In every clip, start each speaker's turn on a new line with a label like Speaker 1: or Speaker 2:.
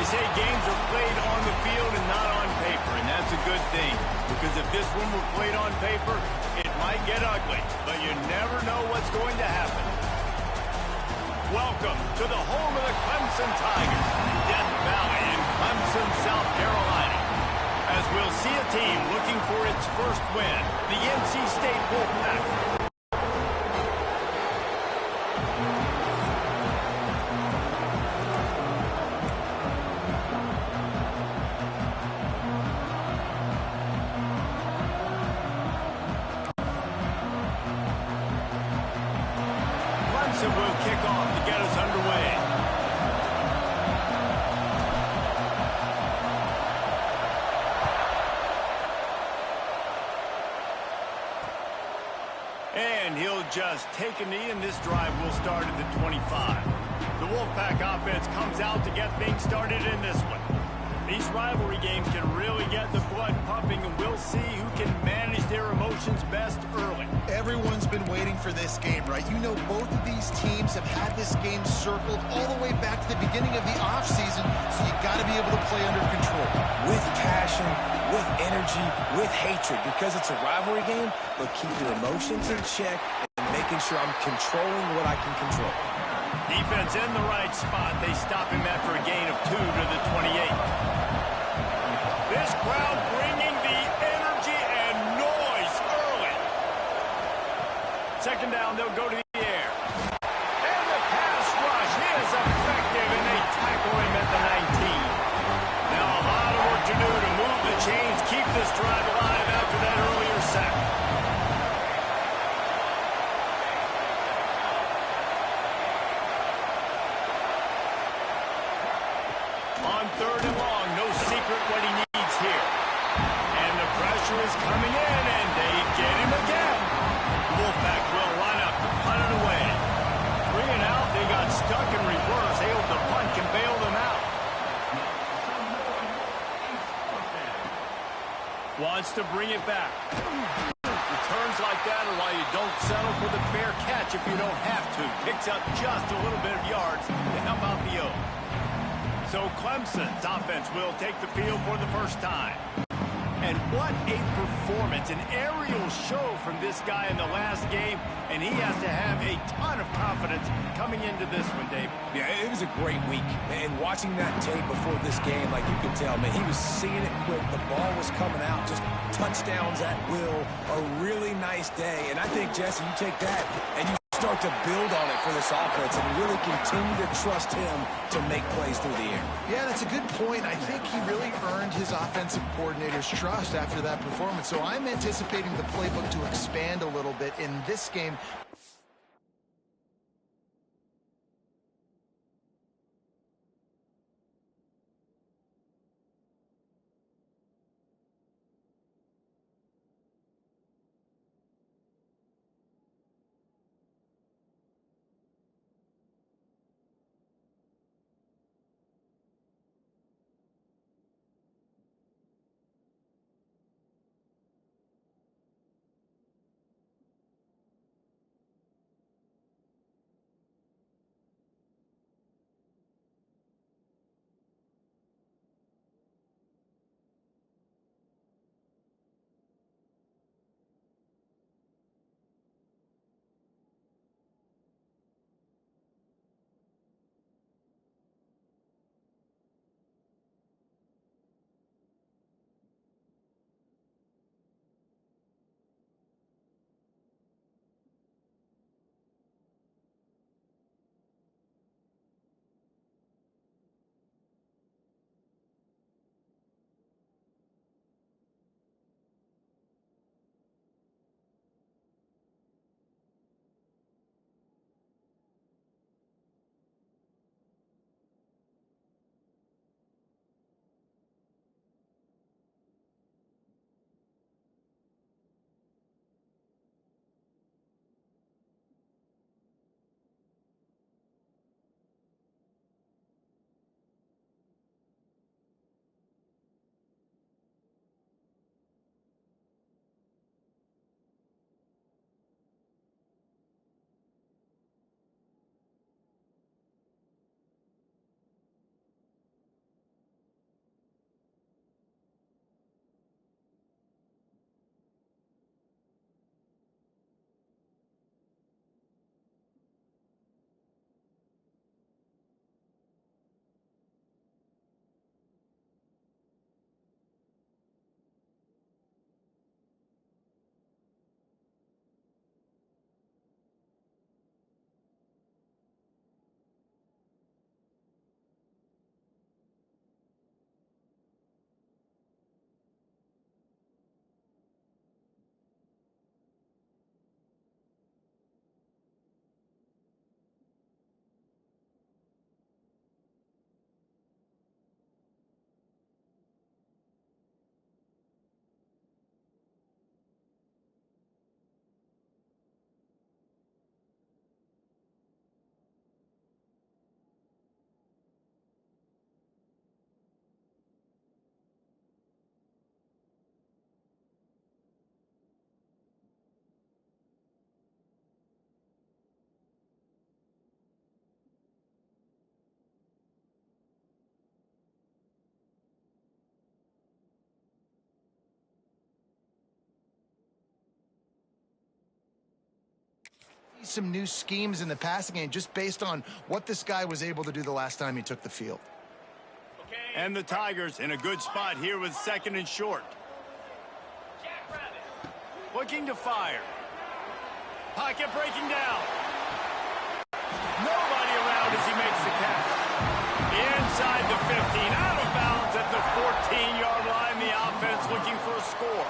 Speaker 1: say games are played on the field and not on paper, and that's a good thing. Because if this one were played on paper, it might get ugly, but you never know what's going to happen. Welcome to the home of the Clemson Tigers, Death Valley in Clemson, South Carolina. As we'll see a team looking for its first win, the NC State Wolfpack. Clemson will kick off to get us underway. And he'll just take a knee, and this drive will start at the 25. The Wolfpack offense comes out to get things started in this one. These rivalry games can really get the blood pumping, and we'll see who can manage their emotions best early.
Speaker 2: Everyone's been waiting for this game, right? You know, both of these teams have had this game circled all the way back to the beginning of the offseason, so you got to be able to play under control.
Speaker 3: With passion, with energy, with hatred, because it's a rivalry game, but keep your emotions in check and making sure I'm controlling what I can control.
Speaker 1: Defense in the right spot. They stop him after a gain of 2 to the 28. This crowd bringing the energy and noise early. Second down, they'll go to the air. And the pass rush is effective, and they tackle him at the 19. Now a lot of work to do to move the chains, keep this drive alive after that earlier sack. On third and long, no secret what he needs here. And the pressure is coming in, and they get him again. Wolfpack will line up to punt it away. 3 and out, they got stuck in reverse. Able to punt can bail them out. Wants to bring it back. Returns like that are why you don't settle for the fair catch if you don't have to. Picks up just a little bit of yards to help out the O. So Clemson's offense will take the field for the first time. And what a performance, an aerial show from this guy in the last game, and he has to have a ton of confidence coming into this one, Dave.
Speaker 3: Yeah, it was a great week. And watching that tape before this game, like you could tell, man, he was seeing it quick. The ball was coming out, just touchdowns at will. A really nice day. And I think, Jesse, you take that and you start to build on it for this offense and really continue to trust him to make plays through the air.
Speaker 2: Yeah, that's a good point. I think he really earned his offensive coordinator's trust after that performance. So I'm anticipating the playbook to expand a little bit in this game. some new schemes in the passing game just based on what this guy was able to do the last time he took the field.
Speaker 1: And the Tigers in a good spot here with 2nd and short. Looking to fire. Pocket breaking down. Nobody around as he makes the catch. Inside the 15, out of bounds at the 14-yard line. The offense looking for a score.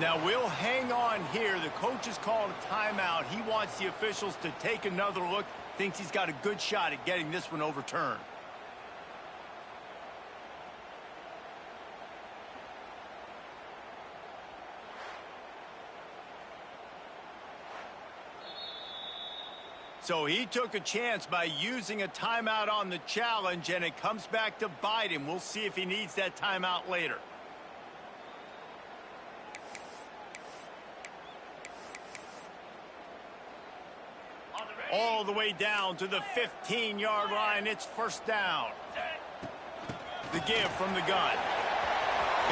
Speaker 1: Now, we'll hang on here. The coach has called a timeout. He wants the officials to take another look. Thinks he's got a good shot at getting this one overturned. So he took a chance by using a timeout on the challenge, and it comes back to bite him. We'll see if he needs that timeout later. All the way down to the 15-yard line. It's 1st down. The give from the gun.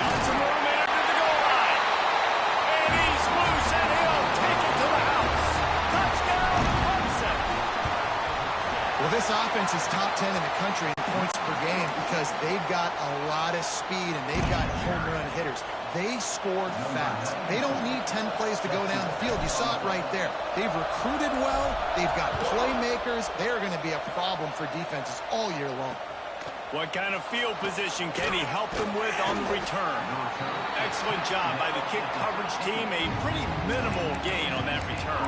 Speaker 1: Got some room after the goal line. And he's loose, and he'll take it to the house. Touchdown, Clemson.
Speaker 2: Well, this offense is top 10 in the country in points per game because they've got a lot of speed and they've got home run hitters. They scored fast. They don't need 10 plays to go down the field. You saw it right there. They've recruited well. They've got playmakers. They're going to be a problem for defenses all year long.
Speaker 1: What kind of field position can he help them with on the return? Excellent job by the kick coverage team. A pretty minimal gain on that return.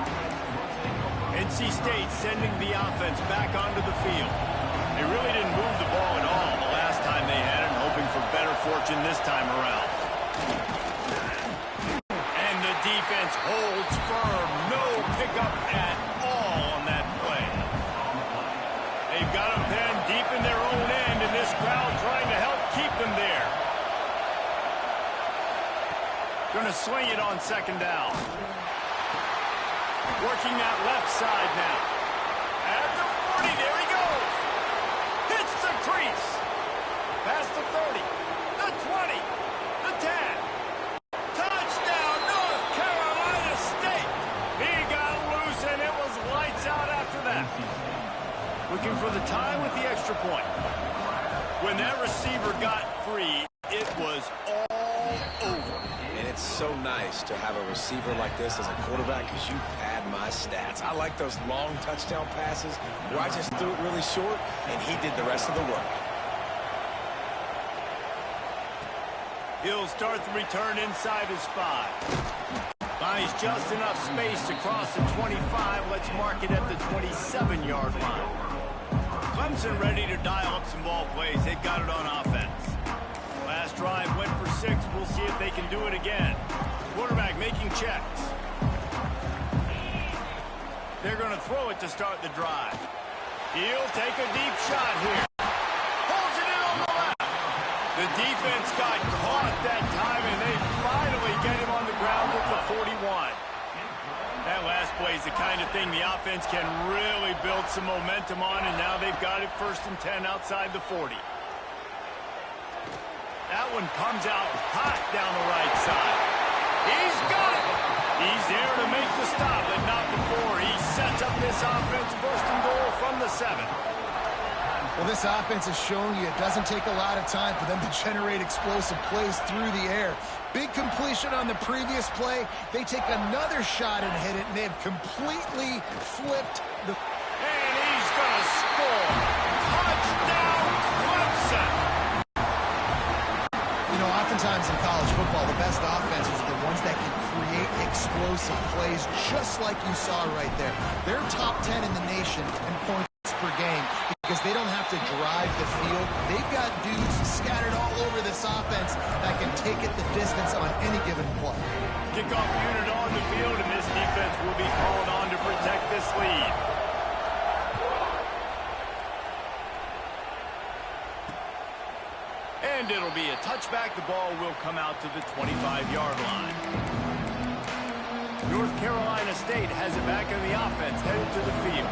Speaker 1: NC State sending the offense back onto the field. They really didn't move the ball at all the last time they had it, hoping for better fortune this time around. And the defense holds firm. No pickup at all on that play. They've got them pinned deep in their own end, and this crowd trying to help keep them there. Going to swing it on 2nd down. Working that left side now. At the 40, there he goes. Hits the crease. Past the 30, the 20, the 10. Touchdown, North Carolina State. He got loose, and it was lights out after that. Looking for the tie with the extra point. When that receiver got free, it was all over.
Speaker 3: And it's so nice to have a receiver like this as a quarterback because you had my stats. I like those long touchdown passes where I just threw it really short, and he did the rest of the work.
Speaker 1: He'll start the return inside his 5. Buys just enough space to cross the 25. Let's mark it at the 27-yard line. Clemson ready to dial up some ball plays. They've got it on offense. Last drive went for 6. We'll see if they can do it again. Quarterback making checks. They're going to throw it to start the drive. He'll take a deep shot here. Holds it in on the left. The defense got caught that time, and they finally get him on the ground with the 41. That last play is the kind of thing the offense can really build some momentum on, and now they've got it 1st and 10 outside the 40. That one comes out hot down the right side. He's got it. He's there to make the stop, but not before. He sets up this offense 1st and goal from the 7.
Speaker 2: Well, this offense has shown you it doesn't take a lot of time for them to generate explosive plays through the air. Big completion on the previous play. They take another shot and hit it, and they've completely flipped the...
Speaker 1: And he's going to score. Touchdown, Clemson.
Speaker 2: You know, oftentimes in college football, the best offenses are the ones that can create explosive plays, just like you saw right there. They're top 10 in the nation in points per game because they don't have to drive the field. They've got dudes scattered all over this offense that can take it the distance on any given play.
Speaker 1: Kickoff unit on the field, and this defense will be called on to protect this lead. And it'll be a touchback. The ball will come out to the 25-yard line. North Carolina State has it back in the offense, headed to the field.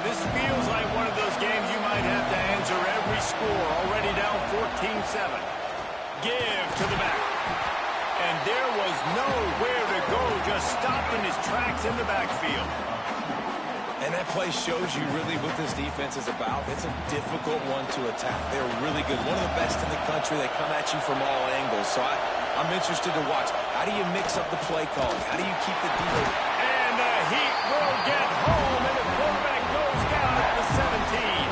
Speaker 1: This feels like one of those games you might have to answer every score. Already down 14-7. Give to the back. And there was nowhere to go, just stopped in his tracks in the backfield.
Speaker 3: And that play shows you really what this defense is about. It's a difficult one to attack. They're really good. One of the best in the country. They come at you from all angles. So I'm interested to watch. How do you mix up the play calling? How do you keep the defense?
Speaker 1: And the Heat will get home, and the quarterback goes down at the 17.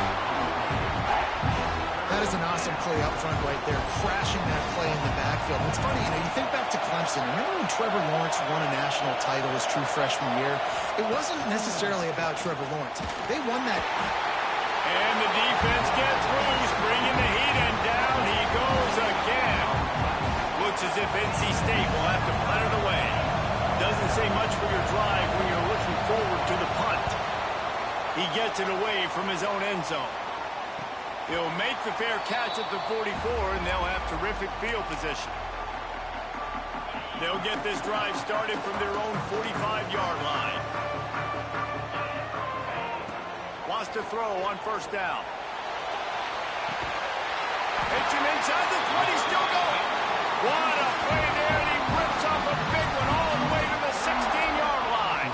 Speaker 2: That is an awesome play up front right there, crashing that play in the backfield. And it's funny, you think back to Clemson. Remember when Trevor Lawrence won a national title his true freshman year? It wasn't necessarily about Trevor Lawrence. They won that.
Speaker 1: And the defense gets loose, bringing the Heat, and down he goes again. Looks as if NC State will have to punt it away. Doesn't say much for your drive when you're looking forward to the punt. He gets it away from his own end zone. He'll make the fair catch at the 44, and they'll have terrific field position. They'll get this drive started from their own 45-yard line. Wants to throw on first down. Hits him inside the 20, still going. What a play there, and he rips off a big one all the way to the 16-yard line.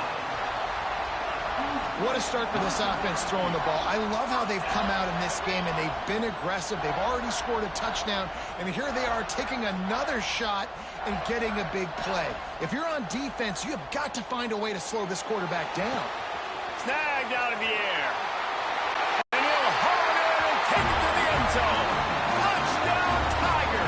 Speaker 2: What a start for this offense throwing the ball. I love how they've come out in this game, and they've been aggressive. They've already scored a touchdown, and here they are taking another shot and getting a big play. If you're on defense, you have got to find a way to slow this quarterback down.
Speaker 1: Snagged out of the air. And he'll haul it in and take it to the end zone. Touchdown, Tiger.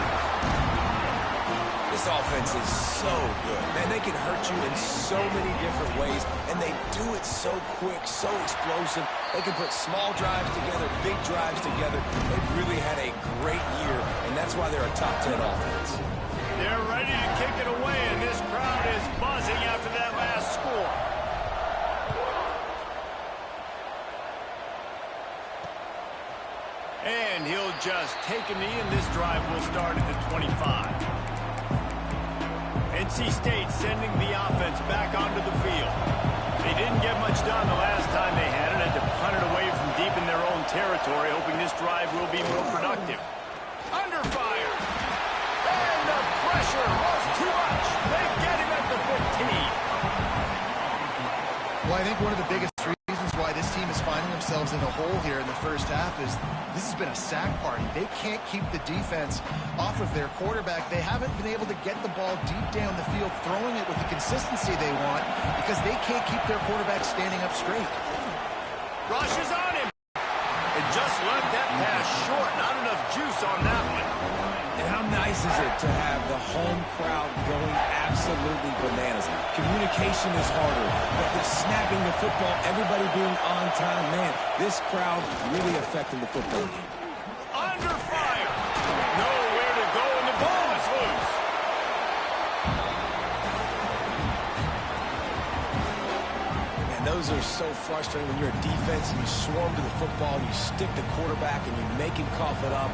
Speaker 3: This offense is so good. Man, they can hurt you in so many different ways, and they do it so quick, so explosive. They can put small drives together, big drives together. They've really had a great year, and that's why they're a top 10 offense.
Speaker 1: They're ready to kick it away, and this crowd is buzzing after that last score. And he'll just take a knee, and this drive will start at the 25. NC State sending the offense back onto the field. They didn't get much done the last time they had it. Had to punt it away from deep in their own territory, hoping this drive will be more productive. Under fire. And the pressure was too much. They get him at the 15.
Speaker 2: Well, I think one of the biggest reasons why this team is finding themselves in the hole here in the first half is this has been a sack party. They can't keep the defense off of their quarterback. They haven't been able to get the ball deep down the field, throwing it with the consistency they want because they can't keep their quarterback standing up straight.
Speaker 1: Rushes on him. And just left that pass short. Not enough juice on that one.
Speaker 3: And how nice is it to have the home crowd going absolutely bananas? Communication is harder, but the snapping the football, everybody being on time, man, this crowd really affecting the football game.
Speaker 1: Under fire. Nowhere to go, and the ball is loose.
Speaker 3: And those are so frustrating when you're a defense and you swarm to the football, you stick the quarterback, and you make him cough it up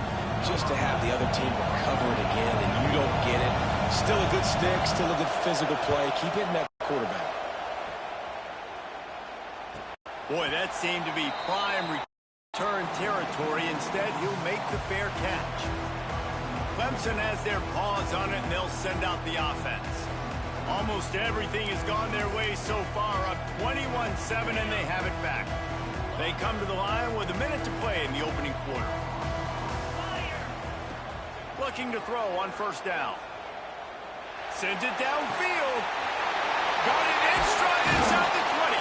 Speaker 3: just to have the other team recover it again, and you don't get it. Still a good stick, still a good physical play. Keep hitting that quarterback.
Speaker 1: Boy, that seemed to be prime return territory. Instead, he'll make the fair catch. Clemson has their paws on it, and they'll send out the offense. Almost everything has gone their way so far, up 21-7, and they have it back. They come to the line with a minute to play in the opening quarter. Looking to throw on first down. Sends it downfield. Got it in stride inside the 20.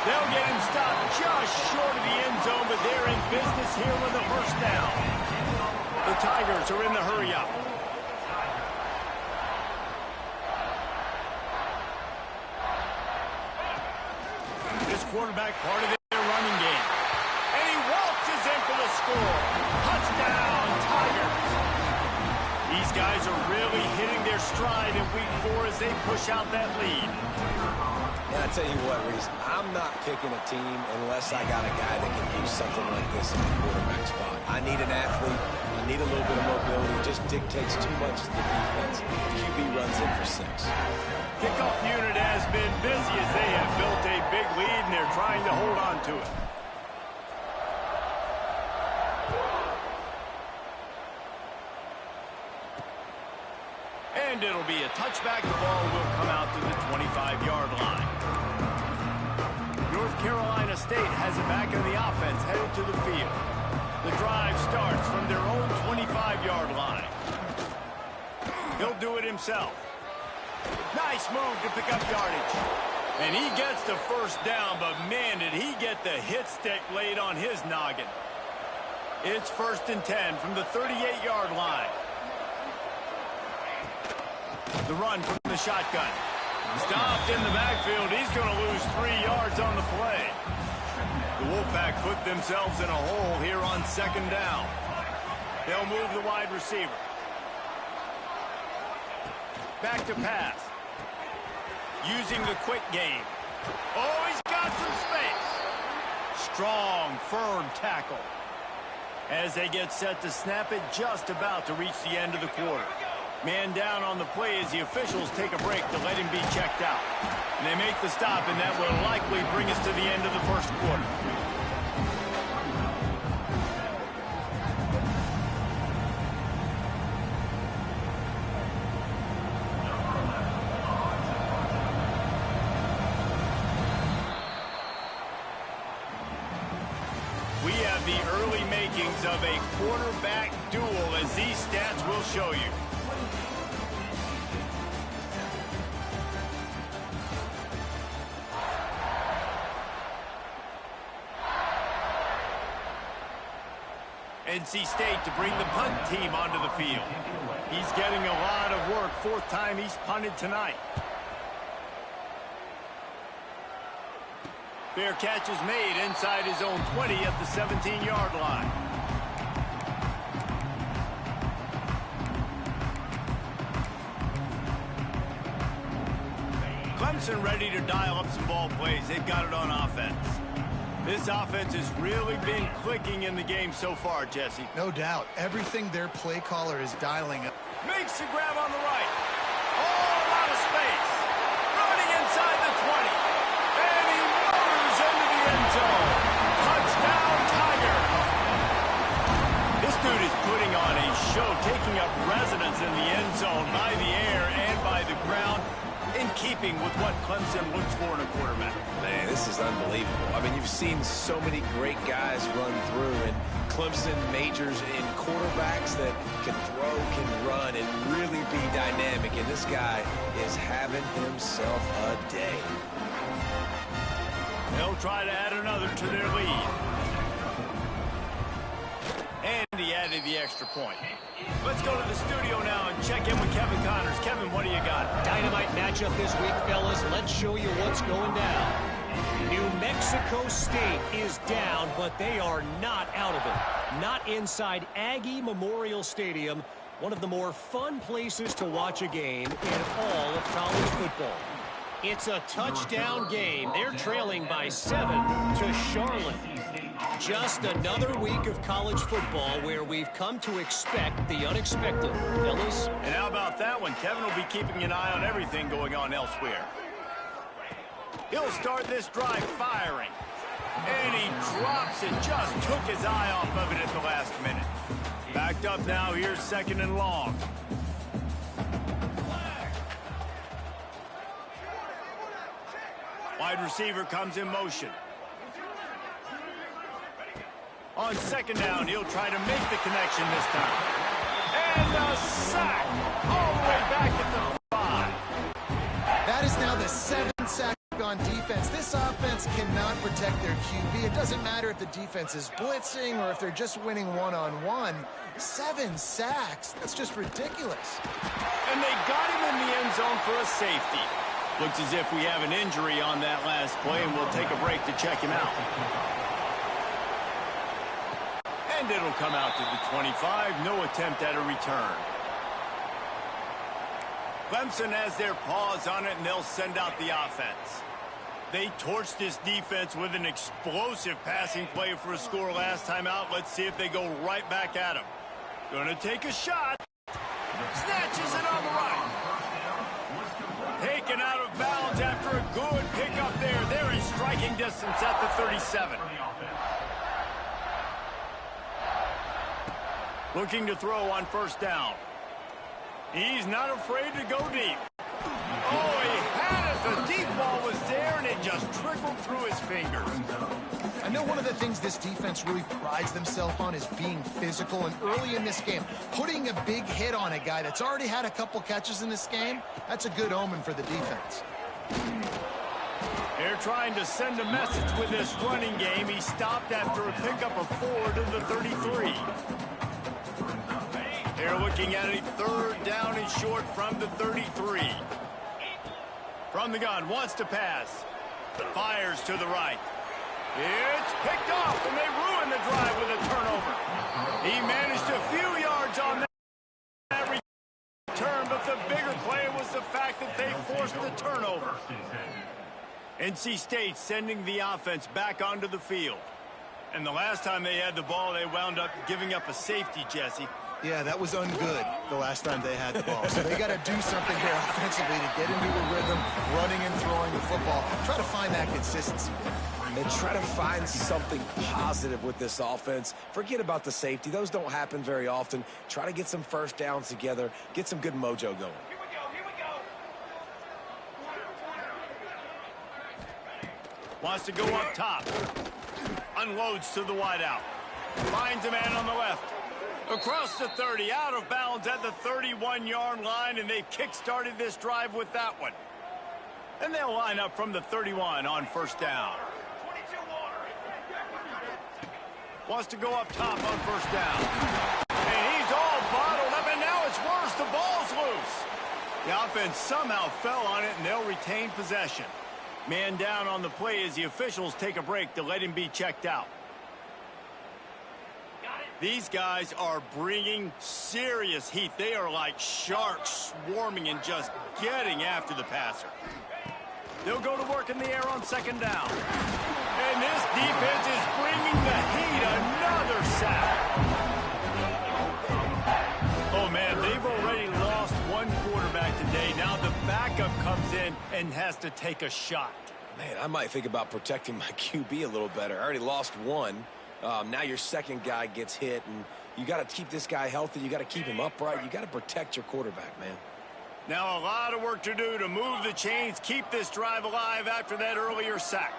Speaker 1: They'll get him stopped just short of the end zone, but they're in business here with the first down. The Tigers are in the hurry-up. This quarterback part of their running game. score. Touchdown, Tigers. These guys are really hitting their stride in week 4 as they push out that lead.
Speaker 3: And I tell you what, Reese, I'm not picking a team unless I got a guy that can do something like this in the quarterback spot. I need an athlete. I need a little bit of mobility. It just dictates too much to the defense. QB runs in for 6.
Speaker 1: Kickoff unit has been busy as they have built a big lead, and they're trying to hold on to it. And it'll be a touchback. The ball will come out to the 25-yard line. North Carolina State has it back in the offense, headed to the field. The drive starts from their own 25-yard line. He'll do it himself. Nice move to pick up yardage. And he gets the first down, but man, did he get the hit stick laid on his noggin. It's 1st and 10 from the 38-yard line. The run from the shotgun. Stopped in the backfield. He's going to lose 3 yards on the play. The Wolfpack put themselves in a hole here on 2nd down. They'll move the wide receiver. Back to pass. Using the quick game. Oh, he's got some space. Strong, firm tackle. As they get set to snap it, just about to reach the end of the quarter. Man down on the play as the officials take a break to let him be checked out. And they make the stop, and that will likely bring us to the end of the 1st quarter. We have the early makings of a quarterback duel, as these stats will show you. NC State to bring the punt team onto the field. He's getting a lot of work. 4th time he's punted tonight. Fair catch is made inside his own 20 at the 17-yard line. Clemson ready to dial up some ball plays. They've got it on offense. This offense has really been clicking in the game so far, Jesse.
Speaker 2: No doubt. Everything their play caller is dialing up.
Speaker 1: Makes the grab on the right. Oh, a lot of space. Running inside the 20. And he motors into the end zone. Touchdown, Tiger. This dude is putting on a show, taking up residence in the end zone by the air and by the ground, in keeping with what Clemson looks for in a quarterback.
Speaker 3: Man, this is unbelievable. I mean, you've seen so many great guys run through, and Clemson majors in quarterbacks that can throw, can run, and really be dynamic. And this guy is having himself a day.
Speaker 1: They'll try to add another to their lead. And he added the extra point. Let's go to the studio now and check in with Kevin Connors. Kevin, what do you got?
Speaker 4: Dynamite matchup this week, fellas. Let's show you what's going down. New Mexico State is down, but they are not out of it. Not inside Aggie Memorial Stadium, one of the more fun places to watch a game in all of college football. It's a touchdown game. They're trailing by 7 to Charlotte. Just another week of college football where we've come to expect the unexpected, fellas.
Speaker 1: And how about that one? Kevin will be keeping an eye on everything going on elsewhere. He'll start this drive firing. And he drops it. Just took his eye off of it at the last minute. Backed up now. Here's 2nd and long. Wide receiver comes in motion. On 2nd down, he'll try to make the connection this time. And a sack all the way back at the 5.
Speaker 2: That is now the 7th sack on defense. This offense cannot protect their QB. It doesn't matter if the defense is blitzing or if they're just winning one-on-one. 7 sacks. That's just ridiculous.
Speaker 1: And they got him in the end zone for a safety. Looks as if we have an injury on that last play, and we'll take a break to check him out. And And it'll come out to the 25. No attempt at a return. Clemson has their paws on it, and they'll send out the offense. They torched this defense with an explosive passing play for a score last time out. Let's see if they go right back at them. Gonna take a shot. Snatches it on the right. Taken out of bounds after a good pickup there. They're in striking distance at the 37. Looking to throw on first down. He's not afraid to go deep. Oh, he had it. The deep ball was there, and it just trickled through his fingers.
Speaker 2: I know one of the things this defense really prides themselves on is being physical, and early in this game, putting a big hit on a guy that's already had a couple catches in this game, that's a good omen for the defense.
Speaker 1: They're trying to send a message with this running game. He stopped after a pickup of 4 to the 33. They're looking at a third down and short from the 33. From the gun, wants to pass. Fires to the right. It's picked off, and they ruin the drive with a turnover. He managed a few yards on that return, but the bigger play was the fact that they forced the turnover. NC State sending the offense back onto the field. And the last time they had the ball, they wound up giving up a safety, Jesse.
Speaker 2: Yeah, that was ungood the last time they had the ball. So they got to do something here offensively to get into a rhythm, running and throwing the football. Try to find that consistency there.
Speaker 3: And try to find something positive with this offense. Forget about the safety. Those don't happen very often. Try to get some first downs together. Get some good mojo going.
Speaker 1: Wants to go up top. Unloads to the wideout. Finds a man on the left. Across the 30, out of bounds at the 31-yard line, and they've kick-started this drive with that one. And they'll line up from the 31 on first down. Wants to go up top on first down. And he's all bottled up, and now it's worse. The ball's loose. The offense somehow fell on it, and they'll retain possession. Man down on the play as the officials take a break to let him be checked out. These guys are bringing serious heat. They are like sharks swarming and just getting after the passer. They'll go to work in the air on second down. And this defense is bringing the heat. Another sack. Oh, man, they've already lost one quarterback today. Now the backup comes in and has to take a shot.
Speaker 3: Man, I might think about protecting my QB a little better. I already lost one. Now your second guy gets hit, and you got to keep this guy healthy. You got to keep him upright. You got to protect your quarterback, man.
Speaker 1: Now a lot of work to do to move the chains, keep this drive alive after that earlier sack.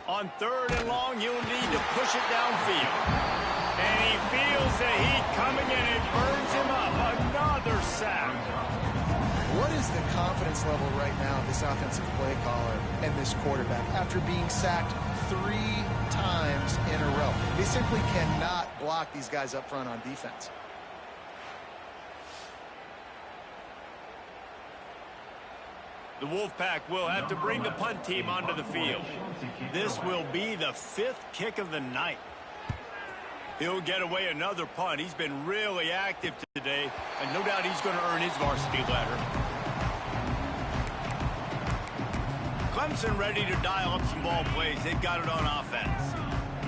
Speaker 1: On third and long, he'll need to push it downfield. And he feels the heat coming in. It burns him up. Another sack.
Speaker 2: What is the confidence level right now of this offensive play caller and this quarterback after being sacked 3 times in a row? They simply cannot block these guys up front on defense.
Speaker 1: The Wolfpack will have to bring the punt team onto the field. This will be the 5th kick of the night. He'll get away another punt. He's been really active today, and no doubt he's going to earn his varsity ladder. Clemson ready to dial up some ball plays. They've got it on offense.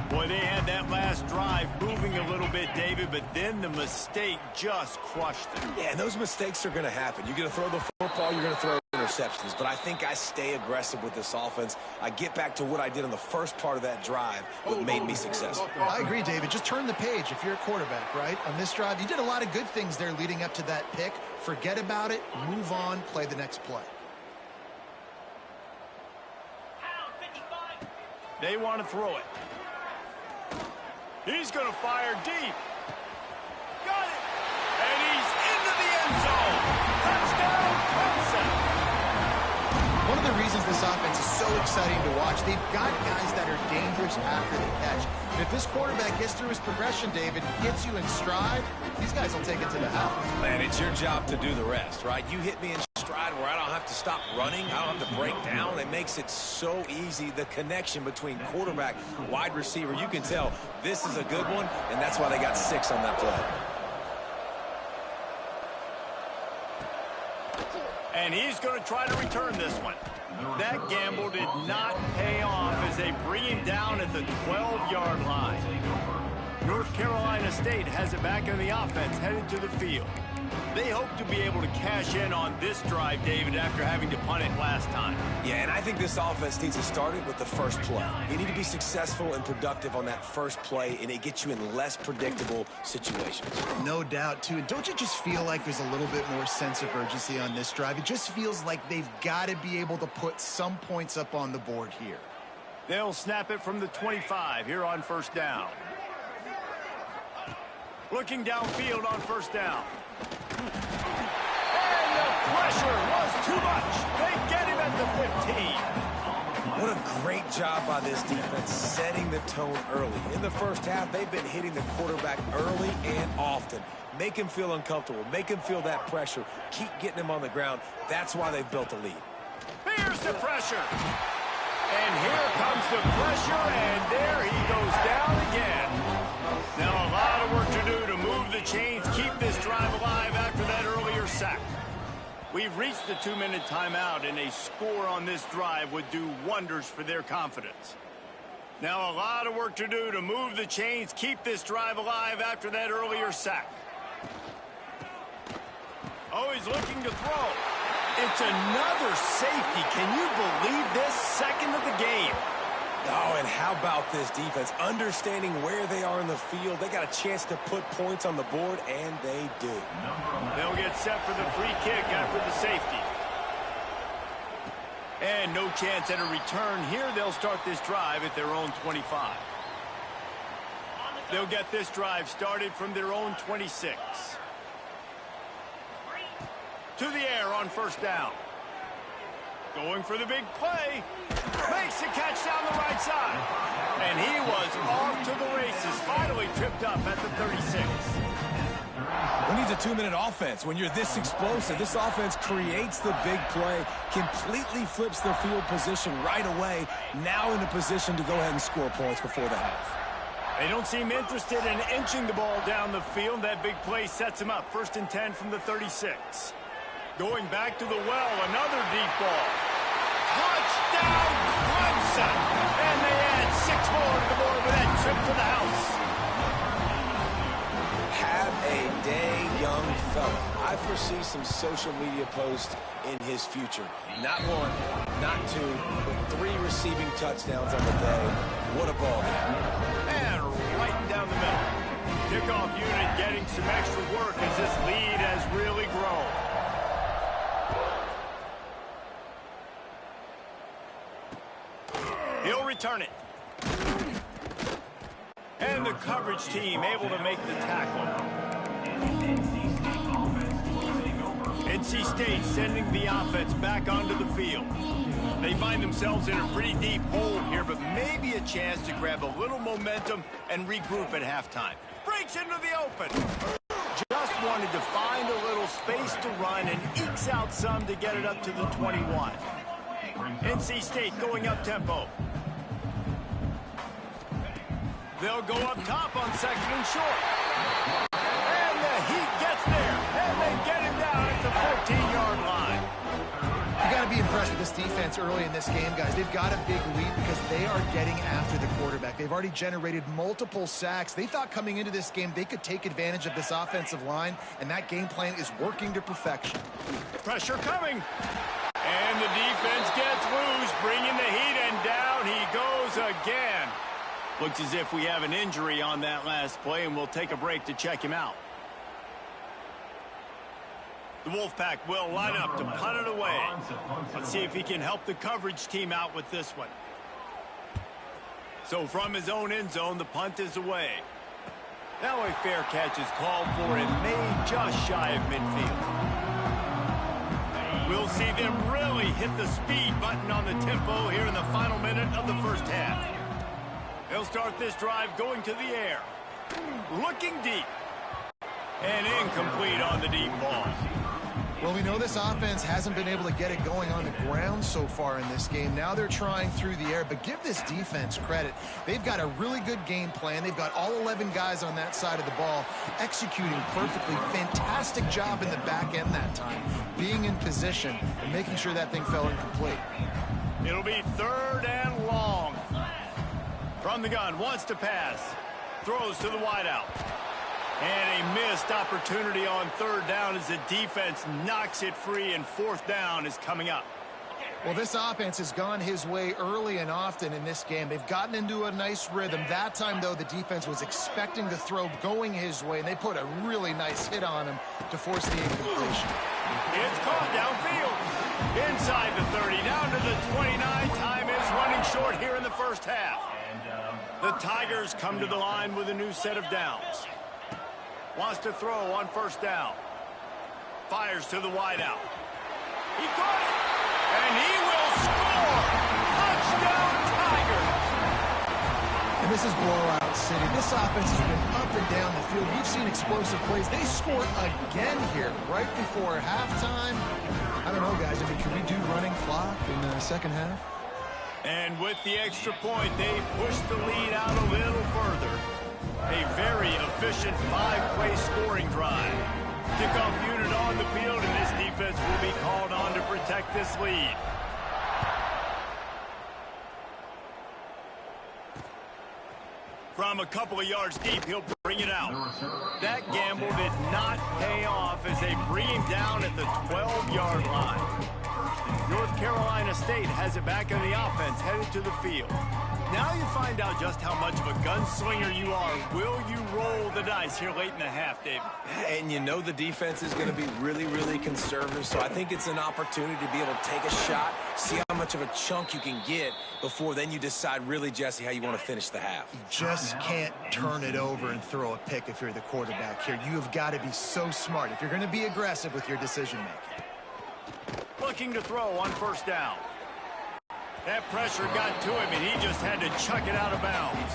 Speaker 1: Boy, they had that last drive moving a little bit, David, but then the mistake just crushed them.
Speaker 3: Yeah, and those mistakes are going to happen. You're going to throw the football, you're going to throw interceptions, but I think I stay aggressive with this offense. I get back to what I did in the first part of that drive, what made me successful.
Speaker 2: I agree, David. Just turn the page if you're a quarterback, right? On this drive, you did a lot of good things there leading up to that pick. Forget about it, move on, play the next play.
Speaker 1: They want to throw it. He's going to fire deep. Got it. And he's into the end zone. Touchdown, Clemson.
Speaker 2: One of the reasons this offense is so exciting to watch, they've got guys that are dangerous after the catch. And if this quarterback gets through his progression, David, gets you in stride, these guys will take it to the house.
Speaker 3: Man, it's your job to do the rest, right? You hit me in stride where I don't have to stop running, I don't have to break down. It makes it so easy, the connection between quarterback, wide receiver. You can tell this is a good one, and that's why they got 6 on that play.
Speaker 1: And he's going to try to return this one. That gamble did not pay off as they bring him down at the 12-yard line. North Carolina State has it back in the offense, headed to the field. They hope to be able to cash in on this drive, David, after having to punt it last time.
Speaker 3: Yeah, and I think this offense needs to start it with the first play. You need to be successful and productive on that first play, and it gets you in less predictable situations.
Speaker 2: No doubt, too. And don't you just feel like there's a little bit more sense of urgency on this drive? It just feels like they've got to be able to put some points up on the board here.
Speaker 1: They'll snap it from the 25 here on first down. Looking downfield on first down. And the pressure was too much. They get him at the 15.
Speaker 3: What a great job by this defense setting the tone early. In the first half, they've been hitting the quarterback early and often. Make him feel uncomfortable. Make him feel that pressure. Keep getting him on the ground. That's why they've built a lead.
Speaker 1: Here's the pressure. And here comes the pressure, and there he goes down again. Now a lot of work to do to move the chains, keep this drive alive after that earlier sack. We've reached the 2-minute timeout, and a score on this drive would do wonders for their confidence. Now a lot of work to do to move the chains, keep this drive alive after that earlier sack. Oh, he's looking to throw. It's another safety. Can you believe this? Second of the game.
Speaker 3: Oh, and how about this defense? Understanding where they are in the field. They got a chance to put points on the board, and they do.
Speaker 1: They'll get set for the free kick after the safety. And no chance at a return here. They'll start this drive at their own 25. They'll get this drive started from their own 26. To the air on first down. Going for the big play. Makes the catch down the right side. And he was off to the races. Finally tripped up at the 36.
Speaker 3: Who needs a 2-minute offense when you're this explosive? This offense creates the big play, completely flips the field position right away, now in a position to go ahead and score points before the half.
Speaker 1: They don't seem interested in inching the ball down the field. That big play sets him up. 1st and 10 from the 36. Going back to the well, another deep ball. Touchdown, Clemson! And they add 6 more to the board with that trip to the house.
Speaker 3: Have a day, young fella. I foresee some social media posts in his future. Not 1, not 2, but 3 receiving touchdowns on the day. What a ball game.
Speaker 1: And right down the middle. Kickoff unit getting some extra work as this lead has really grown. He'll return it. And the coverage team able to make the tackle. NC State sending the offense back onto the field. They find themselves in a pretty deep hole here, but maybe a chance to grab a little momentum and regroup at halftime. Breaks into the open. Just wanted to find a little space to run and ekes out some to get it up to the 21. NC State going up tempo. They'll go up top on 2nd and short. And the Heat gets there. And they get him down at the 14-yard line.
Speaker 2: You got to be impressed with this defense early in this game, guys. They've got a big lead because they are getting after the quarterback. They've already generated multiple sacks. They thought coming into this game they could take advantage of this offensive line, and that game plan is working to perfection.
Speaker 1: Pressure coming. And the defense gets loose, bringing the Heat, and down he goes again. Looks as if we have an injury on that last play, and we'll take a break to check him out. The Wolfpack will line up to punt it away. Let's see if he can help the coverage team out with this one. So from his own end zone, the punt is away. Now a fair catch is called for and made just shy of midfield. We'll see them really hit the speed button on the tempo here in the final minute of the first half. They'll start this drive going to the air. Looking deep. And incomplete on the deep ball.
Speaker 2: Well, we know this offense hasn't been able to get it going on the ground so far in this game. Now they're trying through the air, but give this defense credit. They've got a really good game plan. They've got all 11 guys on that side of the ball executing perfectly. Fantastic job in the back end that time, being in position and making sure that thing fell incomplete.
Speaker 1: It'll be 3rd and long. From the gun, wants to pass. Throws to the wideout. And a missed opportunity on 3rd down as the defense knocks it free, and 4th down is coming up.
Speaker 2: Well, this offense has gone his way early and often in this game. They've gotten into a nice rhythm. That time, though, the defense was expecting the throw going his way, and they put a really nice hit on him to force the incompletion.
Speaker 1: It's caught downfield. Inside the 30, down to the 29. Time is running short here in the first half. The Tigers come to the line with a new set of downs. Wants to throw on 1st down. Fires to the wideout. He caught it, and he will score! Touchdown, Tigers!
Speaker 2: And this is blowout city. This offense has been up and down the field. We've seen explosive plays. They scored again here right before halftime. I don't know, guys. I mean, can we do running clock in the second half?
Speaker 1: And with the extra point, they push the lead out a little further. A very efficient 5-play scoring drive. Kickoff unit on the field, and this defense will be called on to protect this lead. From a couple of yards deep, he'll bring it out. That gamble did not pay off as they bring him down at the 12-yard line. North Carolina State has it back on the offense, headed to the field. Now you find out just how much of a gunslinger you are. Will you roll the dice here late in the half, David?
Speaker 3: And you know the defense is going to be really, really conservative, so I think it's an opportunity to be able to take a shot, see how much of a chunk you can get before then you decide really, Jesse, how you want to finish the half.
Speaker 2: You just can't turn it over and throw a pick if you're the quarterback here. You have got to be so smart if you're going to be aggressive with your decision-making.
Speaker 1: Looking to throw on 1st down. That pressure got to him, and he just had to chuck it out of bounds.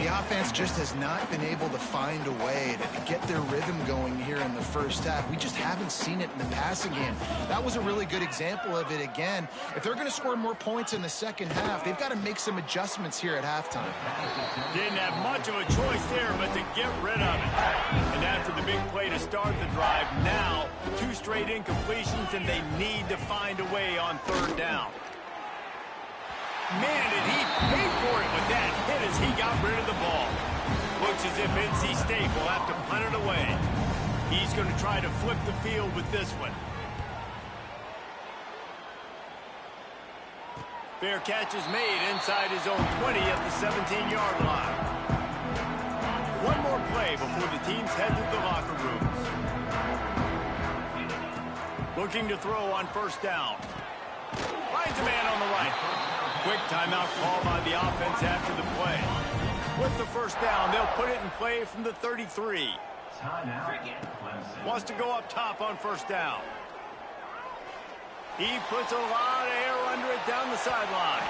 Speaker 2: The offense just has not been able to find a way to get their rhythm going here in the first half. We just haven't seen it in the passing game. That was a really good example of it again. If they're going to score more points in the second half, they've got to make some adjustments here at halftime.
Speaker 1: Didn't have much of a choice there, but to get rid of it. And after the big play to start the drive, now 2 straight incompletions, and they need to find a way on 3rd down. Man, did he pay for it with that hit as he got rid of the ball. Looks as if NC State will have to punt it away. He's going to try to flip the field with this one. Fair catch is made inside his own 20 at the 17-yard line. One more play before the teams head to the locker rooms. Looking to throw on 1st down. Finds a man on the right. Quick timeout call by the offense after the play. With the 1st down, they'll put it in play from the 33. Wants to go up top on 1st down. He puts a lot of air under it down the sideline.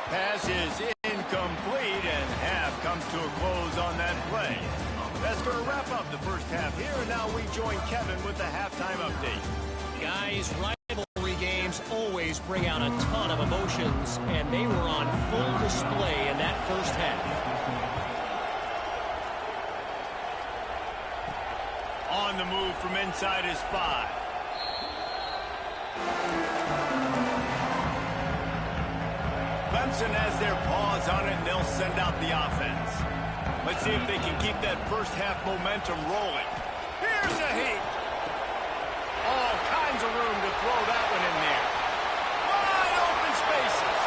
Speaker 1: Pass is incomplete, and half comes to a close on that play. That's going to wrap up the first half here, and now we join Kevin with the halftime update.
Speaker 4: Guys, rivalry games always bring out a ton of emotions, and they were on full display in that first half.
Speaker 1: On the move from inside his 5. Clemson has their paws on it, and they'll send out the offense. Let's see if they can keep that first half momentum rolling. Here's a heat. All kinds of room to throw that one in there. Wide open spaces.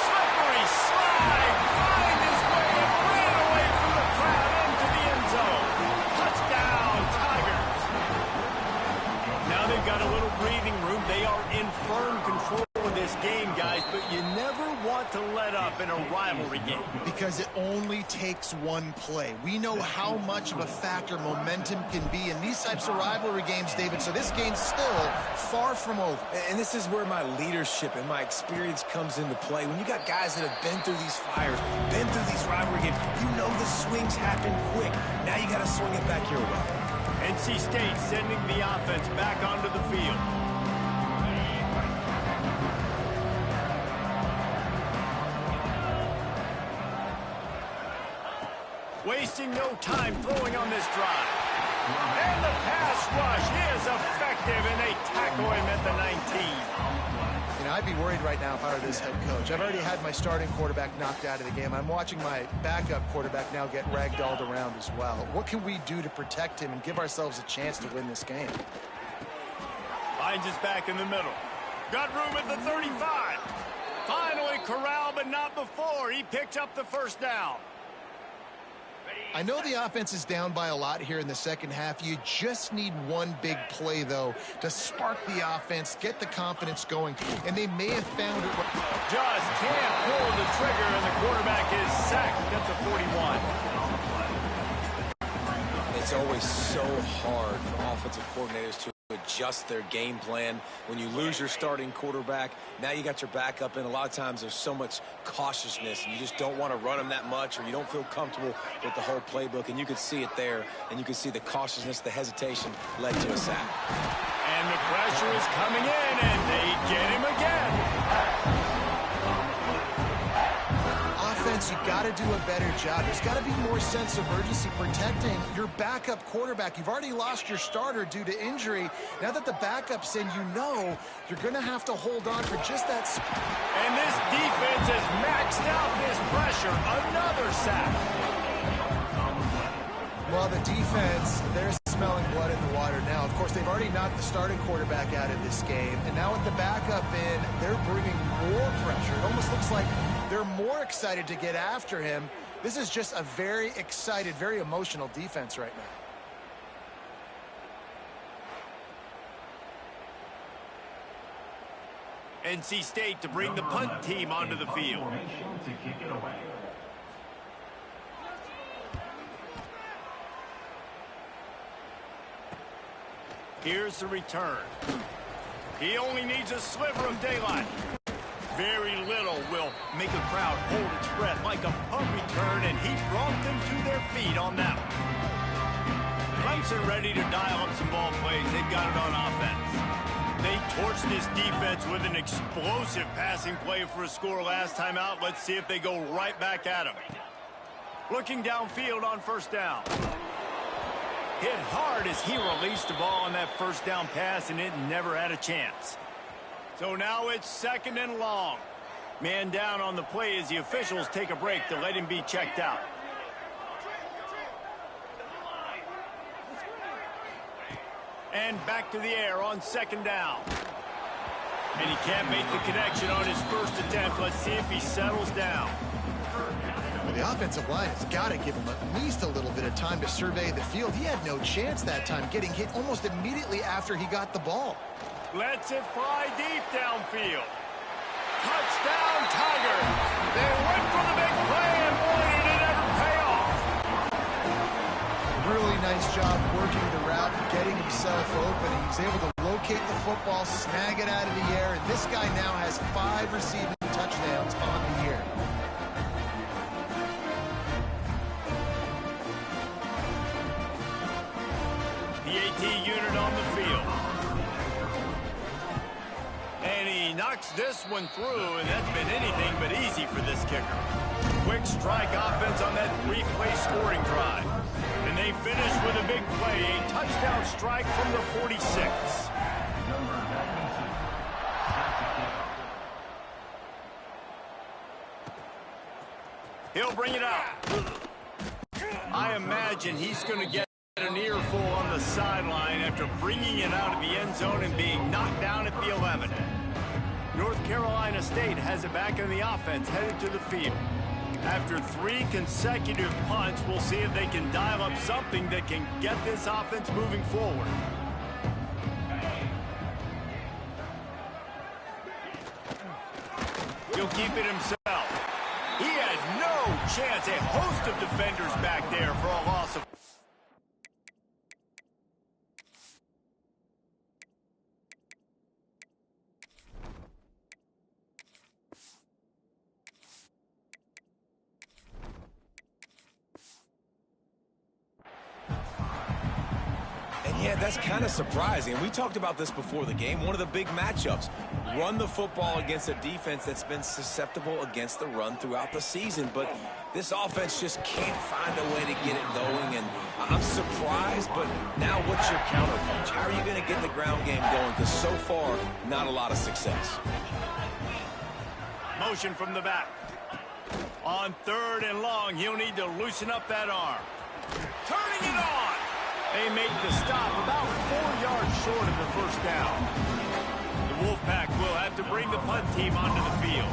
Speaker 1: Slippery slide. Find his way and ran away from the crowd into the end zone. Touchdown, Tigers. Now they've got a little breathing room. They are in firm control of this game, guys, but you never want to let up in a rivalry game.
Speaker 2: Because it only takes one play. We know how much of a factor momentum can be in these types of rivalry games, David, so this game's still far from over.
Speaker 3: And this is where my leadership and my experience comes into play. When you got guys that have been through these fires, been through these rivalry games, you know the swings happen quick. Now you got to swing it back your way.
Speaker 1: NC State sending the offense back onto the field. Wasting no time throwing on this drive. And the pass rush is effective, and they tackle him at the 19.
Speaker 2: You know, I'd be worried right now if I were this head coach. I've already had my starting quarterback knocked out of the game. I'm watching my backup quarterback now get ragdolled around as well. What can we do to protect him and give ourselves a chance to win this game?
Speaker 1: Finds his back in the middle. Got room at the 35. Finally corralled, but not before. He picked up the first down.
Speaker 2: I know the offense is down by a lot here in the second half. You just need one big play, though, to spark the offense, get the confidence going, and they may have found it.
Speaker 1: Just can't pull the trigger, and the quarterback is sacked at the 41.
Speaker 3: It's always so hard for offensive coordinators to adjust their game plan. When you lose your starting quarterback, now you got your backup in. A lot of times there's so much cautiousness, and you just don't want to run them that much, or you don't feel comfortable with the whole playbook, and you could see it there, and you could see the cautiousness, the hesitation led to a sack.
Speaker 1: And the pressure is coming in, and they get him again.
Speaker 2: Offense, you got to do a better job. There's got to be more sense of urgency protecting your backup quarterback. You've already lost your starter due to injury. Now that the backup's in, you know you're going to have to hold on for just that.
Speaker 1: And this defense has maxed out this pressure. Another sack.
Speaker 2: Well, the defense, they're smelling blood in the water now. Of course, they've already knocked the starting quarterback out of this game. And now with the backup in, they're bringing more pressure. It almost looks like they're more excited to get after him. This is just a very excited, very emotional defense right
Speaker 1: now. NC State to bring the punt team onto the field. Here's the return. He only needs a sliver of daylight. Very little will make a crowd hold its breath like a punt return, and he brought them to their feet on that one. Clemson ready to dial up some ball plays. They've got it on offense. They torched this defense with an explosive passing play for a score last time out. Let's see if they go right back at him. Looking downfield on first down. Hit hard as he released the ball on that first down pass, and it never had a chance. So now it's second and long. Man down on the play as the officials take a break to let him be checked out. And back to the air on second down. And he can't make the connection on his first attempt. Let's see if he settles down.
Speaker 2: Well, the offensive line has got to give him at least a little bit of time to survey the field. He had no chance that time, getting hit almost immediately after he got the ball.
Speaker 1: Lets it fly deep downfield. Touchdown, Tigers. They went for the big play, and boy, did it ever pay off.
Speaker 2: Really nice job working the route and getting himself open. He was able to locate the football, snag it out of the air, and this guy now has 5 receiving touchdowns on the year.
Speaker 1: The AT unit on the field. And he knocks this one through, and that's been anything but easy for this kicker. Quick strike offense on that 3-play scoring drive. And they finish with a big play, a touchdown strike from the 46. He'll bring it out. I imagine he's going to get an earful on the sideline after bringing it out of the end zone and being knocked down at the 11. North Carolina State has it back in the offense, headed to the field. After 3 consecutive punts, we'll see if they can dial up something that can get this offense moving forward. He'll keep it himself. He had no chance. A host of defenders back there for a loss of...
Speaker 3: Yeah, that's kind of surprising. And we talked about this before the game. One of the big matchups. Run the football against a defense that's been susceptible against the run throughout the season. But this offense just can't find a way to get it going. And I'm surprised, but now what's your counterpunch? How are you going to get the ground game going? Because so far, not a lot of success.
Speaker 1: Motion from the back. On 3rd and long, he'll need to loosen up that arm. Turning it on. They make the stop about 4 yards short of the first down. The Wolfpack will have to bring the punt team onto the field.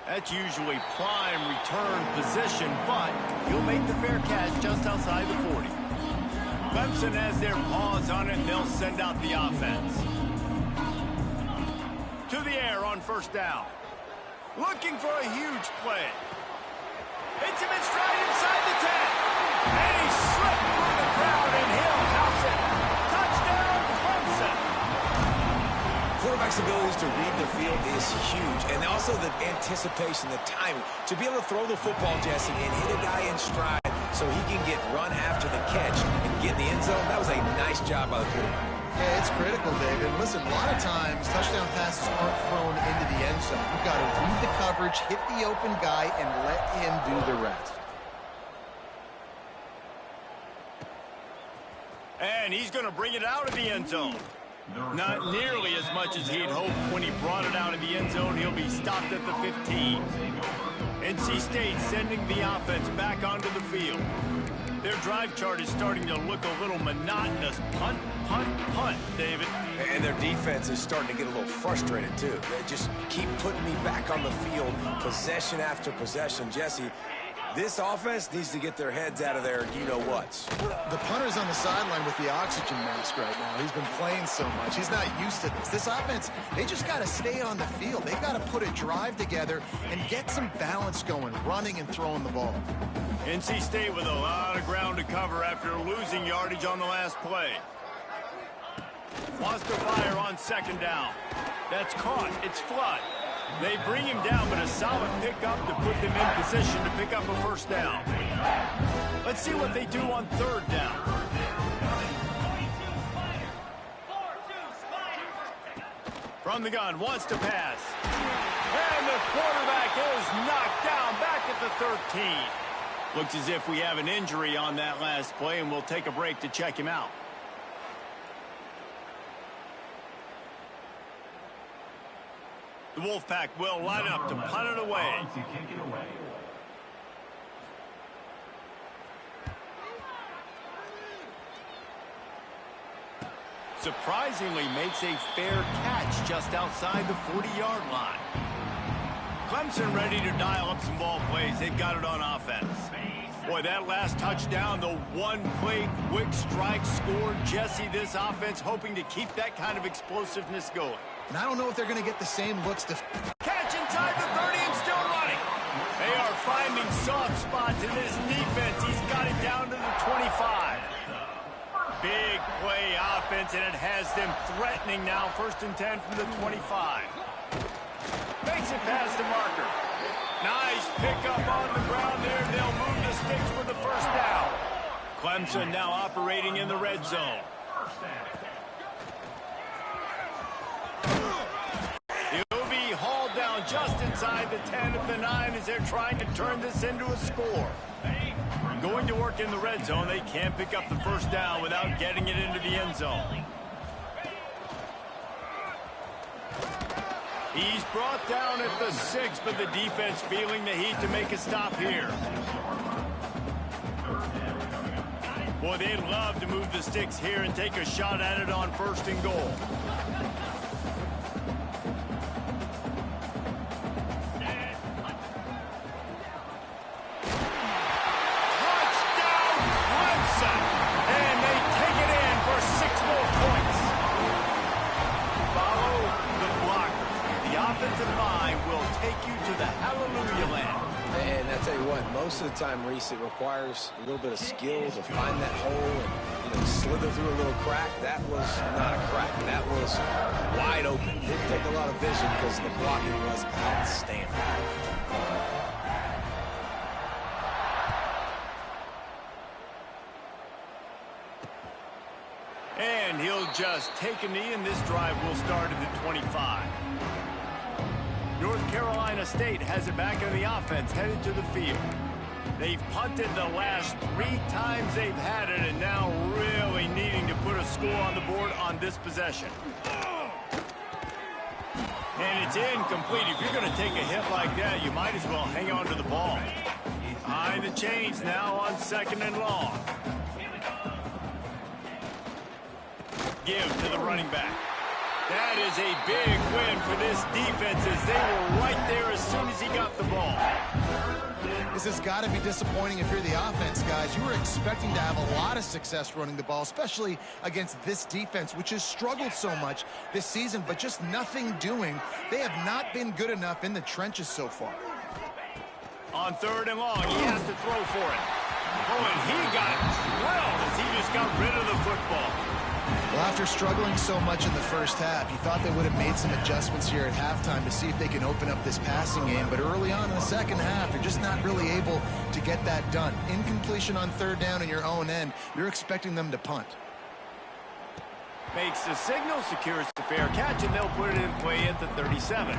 Speaker 1: That's usually prime return position, but he'll make the fair catch just outside the 40. Clemson has their paws on it, and they'll send out the offense. To the air on 1st down. Looking for a huge play. Hits him in stride inside the 10. And he slipped through the crowd, and he'll house it. Touchdown, Clemson.
Speaker 3: Quarterback's abilities to read the field is huge, and also the anticipation, the timing. To be able to throw the football, Jesse, and hit a guy in stride so he can get run after the catch and get in the end zone, that was a nice job by the quarterback.
Speaker 2: Yeah, it's critical, David. Listen, a lot of times touchdown passes aren't thrown into the end zone. You've got to read the coverage, hit the open guy, and let him do the rest.
Speaker 1: And he's going to bring it out of the end zone. Not nearly as much as he'd hoped when he brought it out of the end zone. He'll be stopped at the 15. NC State sending the offense back onto the field. Their drive chart is starting to look a little monotonous. Punt, punt, punt, David.
Speaker 3: And their defense is starting to get a little frustrated, too. They just keep putting me back on the field, possession after possession. Jesse, this offense needs to get their heads out of their you-know-whats.
Speaker 2: The punter's on the sideline with the oxygen mask right now. He's been playing so much. He's not used to this. This offense, they just got to stay on the field. They've got to put a drive together and get some balance going, running and throwing the ball.
Speaker 1: NC State with a lot of ground to cover after losing yardage on the last play. Wants to fire on 2nd down. That's caught. It's Flood. They bring him down, but a solid pickup to put them in position to pick up a 1st down. Let's see what they do on 3rd down. From the gun, wants to pass. And the quarterback is knocked down back at the 13. Looks as if we have an injury on that last play, and we'll take a break to check him out. The Wolfpack will line up to punt it away. Surprisingly makes a fair catch just outside the 40-yard line. Clemson ready to dial up some ball plays. They've got it on offense. Boy, that last touchdown, the one-play quick strike scored. Jesse, this offense hoping to keep that kind of explosiveness going.
Speaker 2: And I don't know if they're going to get the same looks to...
Speaker 1: Catch inside the 30 and still running. They are finding soft spots in this defense. He's got it down to the 25. Big play offense, and it has them threatening now. 1st and 10 from the 25. Makes it past the marker. Nice pickup on the ground there. They'll move the sticks for the 1st down. Clemson now operating in the red zone. He'll be hauled down just inside the 10 of the 9 as they're trying to turn this into a score. Going to work in the red zone. They can't pick up the 1st down without getting it into the end zone. He's brought down at the 6, but the defense feeling the heat to make a stop here. Boy, they'd love to move the sticks here and take a shot at it on 1st and goal. Touchdown, Clemson! And they take it in for 6 more points. Follow the blockers. The offensive line will take you to the hallelujah land.
Speaker 3: And I tell you what, most of the time, Reese, it requires a little bit of skill to find that hole and slither through a little crack. That was not a crack. That was wide open. Didn't take a lot of vision because the blocking was outstanding.
Speaker 1: And he'll just take a knee, and this drive will start at the 25. North Carolina State has it back in the offense, headed to the field. They've punted the last 3 times they've had it, and now really needing to put a score on the board on this possession. And it's incomplete. If you're going to take a hit like that, you might as well hang on to the ball. Behind the chains now on 2nd and long. Give to the running back. That is a big win for this defense as they were right there as soon as he got the ball.
Speaker 2: This has got to be disappointing if you're the offense, guys. You were expecting to have a lot of success running the ball, especially against this defense, which has struggled so much this season, but just nothing doing. They have not been good enough in the trenches so far.
Speaker 1: On 3rd and long, he has to throw for it. Oh, and he got drilled as he just got rid of the football.
Speaker 2: Well, after struggling so much in the first half, you thought they would have made some adjustments here at halftime to see if they can open up this passing game. But early on in the second half, they're just not really able to get that done. Incompletion on 3rd down in your own end, you're expecting them to punt.
Speaker 1: Makes the signal, secures the fair catch, and they'll put it in play at the 37.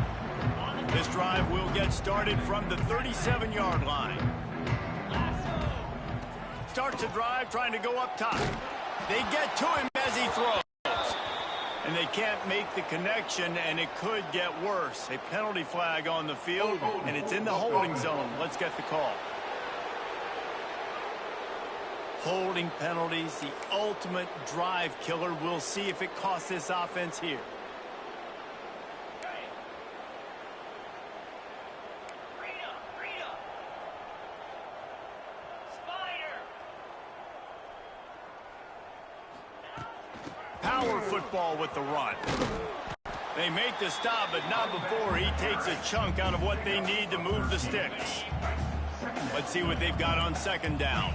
Speaker 1: This drive will get started from the 37-yard line. Starts a drive trying to go up top. They get to him as he throws. And they can't make the connection, and it could get worse. A penalty flag on the field, and it's in the holding zone. Let's get the call. Holding penalties, the ultimate drive killer. We'll see if it costs this offense here. Power football with the run. They make the stop, but not before he takes a chunk out of what they need to move the sticks. Let's see what they've got on 2nd down.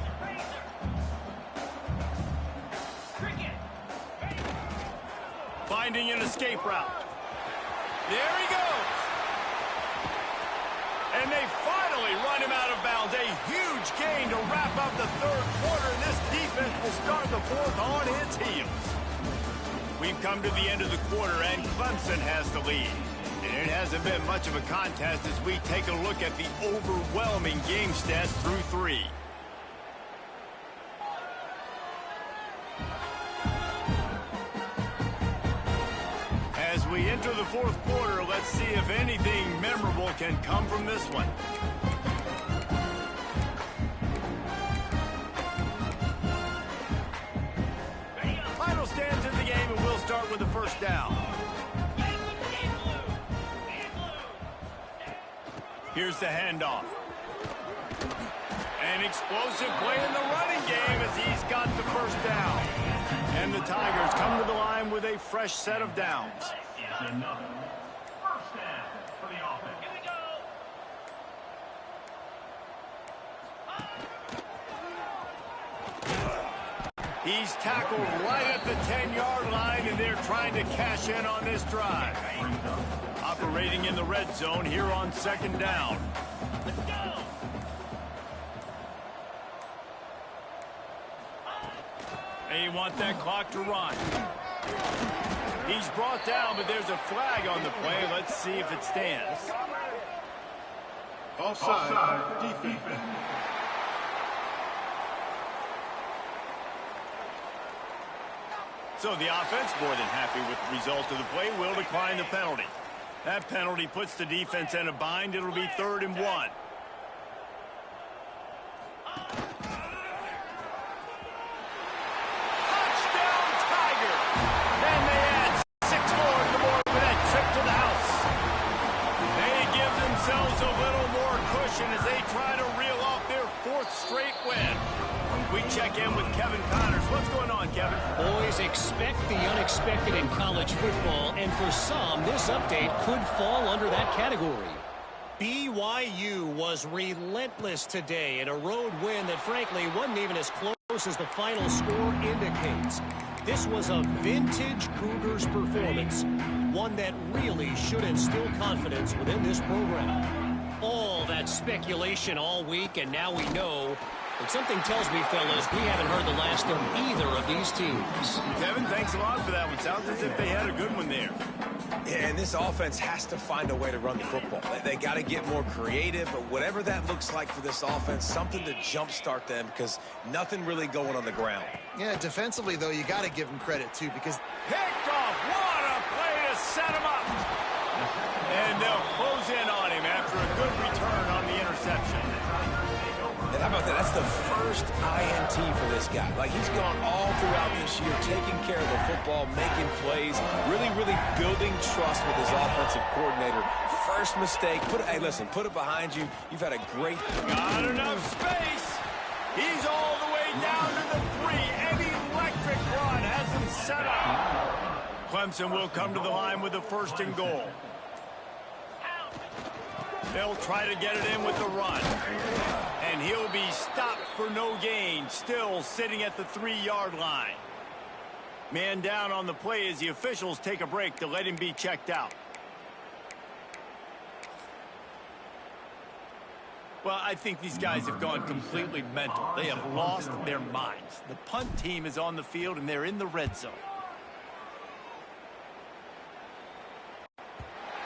Speaker 1: Finding an escape route. There he goes. And they finally run him out of bounds. A huge gain to wrap up the 3rd quarter, and this defense will start the 4th on its heels. We've come to the end of the quarter, and Clemson has the lead. And it hasn't been much of a contest as we take a look at the overwhelming game stats through 3. As we enter the 4th quarter, let's see if anything memorable can come from this one. Final stands in the game, and we'll start with the 1st down. Here's the handoff. An explosive play in the running game as he's got the 1st down. And the Tigers come to the line with a fresh set of downs.
Speaker 5: Another 1st down for the offense. Here we go.
Speaker 1: He's tackled right at the 10-yard line, and they're trying to cash in on this drive. Operating in the red zone here on 2nd down. Let's go. They want that clock to run. He's brought down, but there's a flag on the play. Let's see if it stands.
Speaker 5: Offside defense.
Speaker 1: So the offense, more than happy with the result of the play, will decline the penalty. That penalty puts the defense in a bind. It'll be 3rd and 1. Touchdown, Tiger! And they add 6 more to the board with that trip to the house. They give themselves a little more cushion as they try to reel off their 4th straight win. We check in with Kevin Connors. What's going on, Kevin?
Speaker 4: Boys, expect the unexpected in college football, and for some, this update could fall under that category. BYU was relentless today in a road win that, frankly, wasn't even as close as the final score indicates. This was a vintage Cougars performance, one that really should instill confidence within this program. All that speculation all week, and now we know And something tells me, fellas, we haven't heard the last of either of these teams.
Speaker 1: Kevin, thanks a lot for that one. Sounds as if they had a good one there.
Speaker 3: Yeah, and this offense has to find a way to run the football. They got to get more creative, but whatever that looks like for this offense, something to jumpstart them because nothing really going on the ground.
Speaker 2: Yeah, defensively, though, you got to give them credit, too, because
Speaker 1: Picked off. What a play to set him up. And they'll close in on him after a good return on the interception.
Speaker 3: And how about that? That's the first INT for this guy. Like, he's gone all throughout this year, taking care of the football, making plays, really building trust with his offensive coordinator. First mistake. Hey, listen, put it behind you. You've had a great...
Speaker 1: Got enough space. He's all the way down to the 3. An electric run has him set up. Clemson will come to the line with a 1st and goal. They'll try to get it in with the run. And he'll be stopped for no gain, still sitting at the 3-yard line. Man down on the play as the officials take a break to let him be checked out. Well, I think these guys have gone completely mental. They have lost their minds. The punt team is on the field, and they're in the red zone.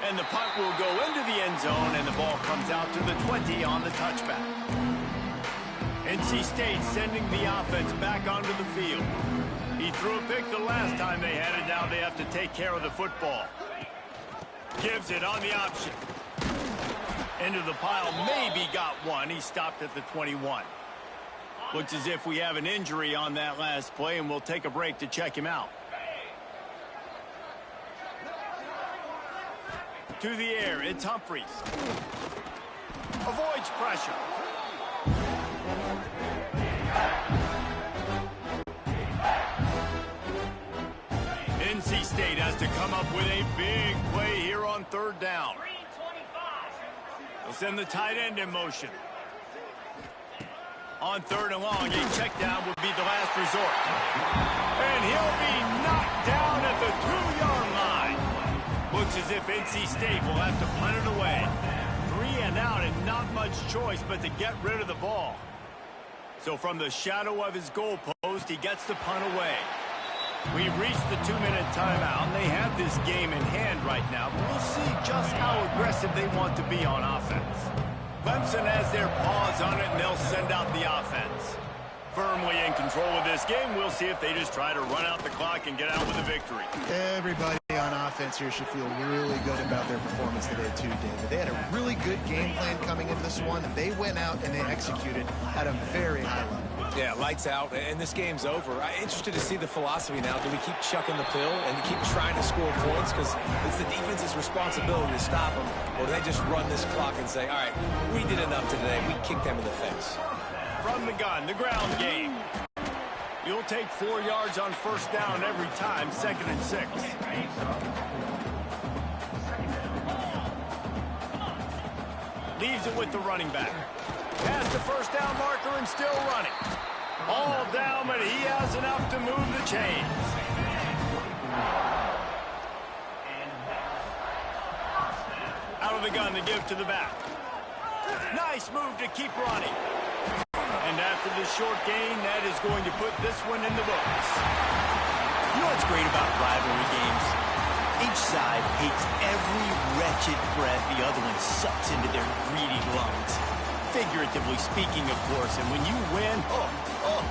Speaker 1: And the punt will go into the end zone, and the ball comes out to the 20 on the touchback. NC State sending the offense back onto the field. He threw a pick the last time they had it. Now they have to take care of the football. Gives it on the option. Into the pile, maybe got one. He stopped at the 21. Looks as if we have an injury on that last play, and we'll take a break to check him out. To the air, it's Humphries. Avoids pressure. NC State has to come up with a big play here on 3rd down. They'll send the tight end in motion. On 3rd and long, a check down would be the last resort. And he'll be knocked down at the 2-yard line. Looks as if NC State will have to punt it away. 3 and out and not much choice but to get rid of the ball. So from the shadow of his goal post, he gets the punt away. We've reached the 2-minute timeout, and they have this game in hand right now, but we'll see just how aggressive they want to be on offense. Clemson has their paws on it, and they'll send out the offense. Firmly in control of this game. We'll see if they just try to run out the clock and get out with a victory.
Speaker 2: everybody on offense here should feel really good about their performance today, too, David. They had a really good game plan coming into this one, and they went out and they executed at a very high level.
Speaker 3: Yeah, lights out, and this game's over. I'm interested to see the philosophy now. Do we keep chucking the pill and keep trying to score points because it's the defense's responsibility to stop them, or do they just run this clock and say, all right, we did enough today. We kicked them in the face.
Speaker 1: From the gun, the ground game. You'll take 4 yards on 1st down every time, 2nd and 6. Leaves it with the running back. Has the 1st down marker and still running. All down, but he has enough to move the chains. Out of the gun to give to the back. Nice move to keep running. And after this short gain, that is going to put this one in the books.
Speaker 6: You know what's great about rivalry games? Each side hates every wretched breath the other one sucks into their greedy lungs. Figuratively speaking, of course, and when you win, oh,